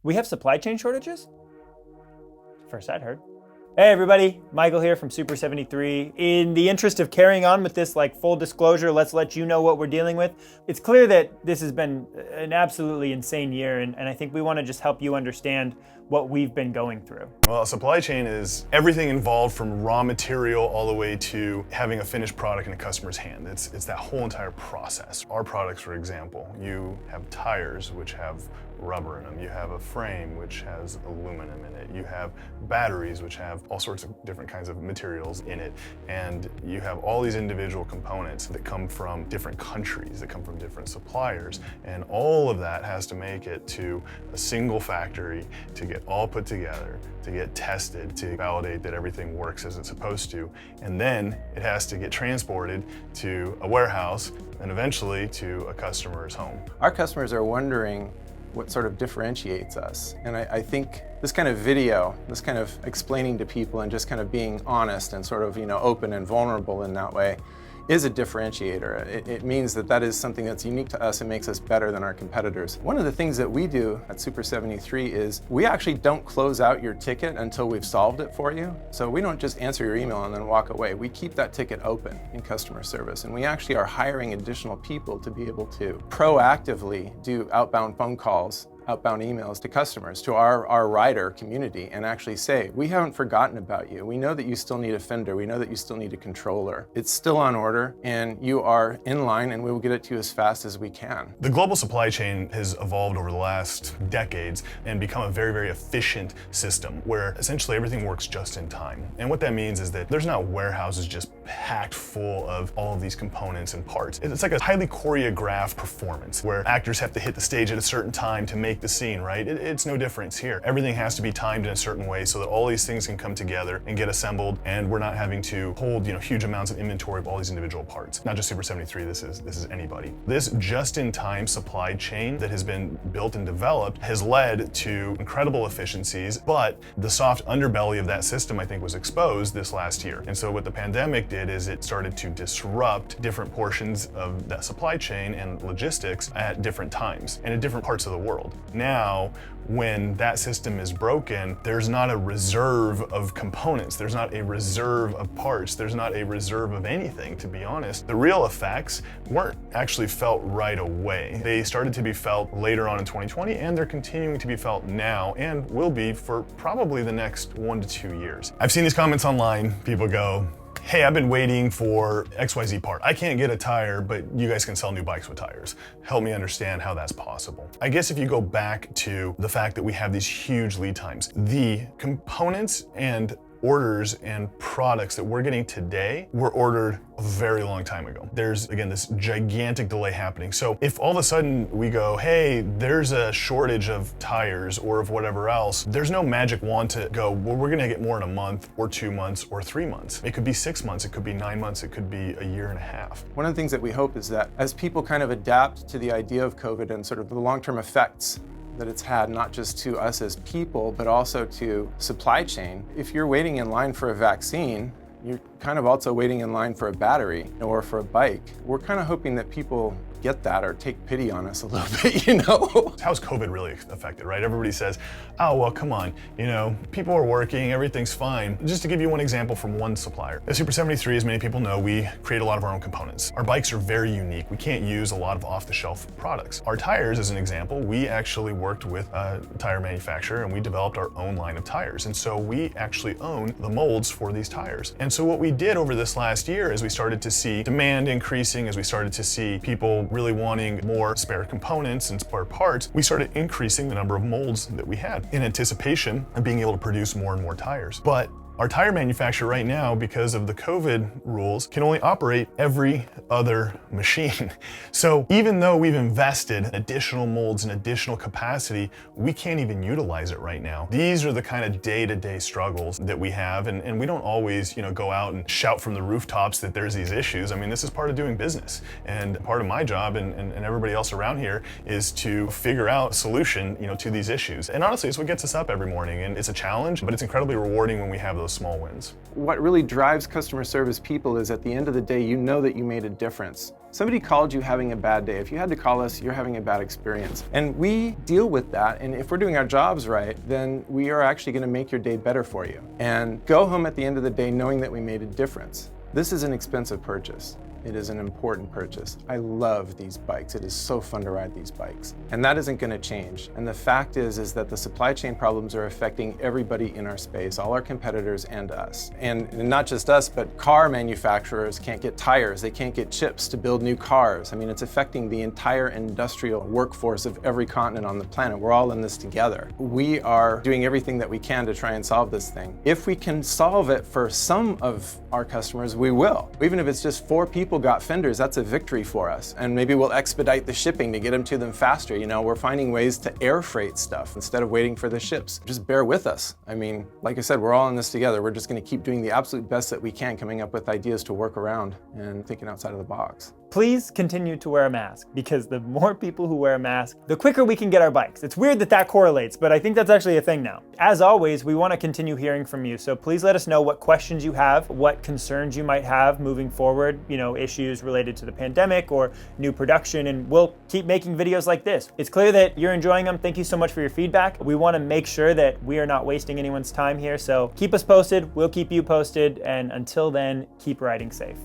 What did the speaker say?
We have supply chain shortages? First I'd heard. Hey everybody, Michael here from SUPER73. In the interest of carrying on with this full disclosure, let's let you know what we're dealing with. It's clear that this has been an absolutely insane year, and I think we want to just help you understand what we've been going through. Well, supply chain is everything involved from raw material all the way to having a finished product in a customer's hand. It's that whole entire process. Our products, for example, you have tires which have rubber in them. You have a frame which has aluminum in it. You have batteries which have all sorts of different kinds of materials in it. And you have all these individual components that come from different countries, that come from different suppliers. And all of that has to make it to a single factory to get all put together, to get tested, to validate that everything works as it's supposed to. And then it has to get transported to a warehouse and eventually to a customer's home. Our customers are wondering what sort of differentiates us. And I think this kind of video, this kind of explaining to people and just kind of being honest and sort of, open and vulnerable in that way is a differentiator. It means that is something that's unique to us and makes us better than our competitors. One of the things that we do at SUPER73 is we actually don't close out your ticket until we've solved it for you. So we don't just answer your email and then walk away. We keep that ticket open in customer service, and we actually are hiring additional people to be able to proactively do outbound phone calls, outbound emails to customers, to our rider community, and actually say, we haven't forgotten about you. We know that you still need a fender. We know that you still need a controller. It's still on order, and you are in line, and we will get it to you as fast as we can. The global supply chain has evolved over the last decades and become a very, very efficient system where essentially everything works just in time. And what that means is that there's not warehouses just packed full of all of these components and parts. It's like a highly choreographed performance where actors have to hit the stage at a certain time to make the scene, right? It's no difference here. Everything has to be timed in a certain way so that all these things can come together and get assembled, and we're not having to hold huge amounts of inventory of all these individual parts. Not just SUPER73, this is anybody. This just-in-time supply chain that has been built and developed has led to incredible efficiencies, but the soft underbelly of that system, I think, was exposed this last year. And so what the pandemic did is it started to disrupt different portions of that supply chain and logistics at different times and in different parts of the world. Now, when that system is broken, there's not a reserve of components, there's not a reserve of parts, there's not a reserve of anything, to be honest. The real effects weren't actually felt right away. They started to be felt later on in 2020, and they're continuing to be felt now and will be for probably the next 1 to 2 years. I've seen these comments online. People go, hey, I've been waiting for XYZ part. I can't get a tire, but you guys can sell new bikes with tires. Help me understand how that's possible. I guess if you go back to the fact that we have these huge lead times, the components and orders and products that we're getting today were ordered a very long time ago. There's, again, this gigantic delay happening. So if all of a sudden we go, hey, there's a shortage of tires or of whatever else, there's no magic wand to go, well, we're gonna get more in a month or 2 months or 3 months. It could be 6 months, it could be 9 months, it could be a year and a half. One of the things that we hope is that as people kind of adapt to the idea of COVID and sort of the long-term effects that it's had, not just to us as people, but also to supply chain. If you're waiting in line for a vaccine, you're kind of also waiting in line for a battery or for a bike. We're kind of hoping that people get that or take pity on us a little bit, How's COVID really affected, right? Everybody says, oh, well, come on, people are working, everything's fine. Just to give you one example from one supplier. At SUPER73, as many people know, we create a lot of our own components. Our bikes are very unique. We can't use a lot of off-the-shelf products. Our tires, as an example, we actually worked with a tire manufacturer and we developed our own line of tires. And so we actually own the molds for these tires. And so what we did over this last year is we started to see demand increasing, as we started to see people really wanting more spare components and spare parts, we started increasing the number of molds that we had in anticipation of being able to produce more and more tires. But our tire manufacturer right now, because of the COVID rules, can only operate every other machine. So even though we've invested additional molds and additional capacity, we can't even utilize it right now. These are the kind of day-to-day struggles that we have, and we don't always, go out and shout from the rooftops that there's these issues. I mean, this is part of doing business, and part of my job and everybody else around here is to figure out a solution, to these issues. And honestly, it's what gets us up every morning, and it's a challenge, but it's incredibly rewarding when we have those those small wins. What really drives customer service people is at the end of the day, you know that you made a difference. Somebody called you having a bad day. If you had to call us, you're having a bad experience. And we deal with that. And if we're doing our jobs right, then we are actually going to make your day better for you. And go home at the end of the day knowing that we made a difference. This is an expensive purchase. It is an important purchase. I love these bikes. It is so fun to ride these bikes. And that isn't going to change. And the fact is that the supply chain problems are affecting everybody in our space, all our competitors and us. And not just us, but car manufacturers can't get tires. They can't get chips to build new cars. I mean, it's affecting the entire industrial workforce of every continent on the planet. We're all in this together. We are doing everything that we can to try and solve this thing. If we can solve it for some of our customers, we will. Even if it's just 4 people got fenders, that's a victory for us. And maybe we'll expedite the shipping to get them to them faster. You know, we're finding ways to air freight stuff instead of waiting for the ships. Just bear with us. I mean, like I said, we're all in this together. We're just going to keep doing the absolute best that we can, coming up with ideas to work around and thinking outside of the box. Please continue to wear a mask, because the more people who wear a mask, the quicker we can get our bikes. It's weird that that correlates, but I think that's actually a thing now. As always, we want to continue hearing from you, so please let us know what questions you have, what concerns you might have moving forward, you know, issues related to the pandemic or new production, and we'll keep making videos like this. It's clear that you're enjoying them. Thank you so much for your feedback. We want to make sure that we are not wasting anyone's time here, so keep us posted, we'll keep you posted, and until then, keep riding safe.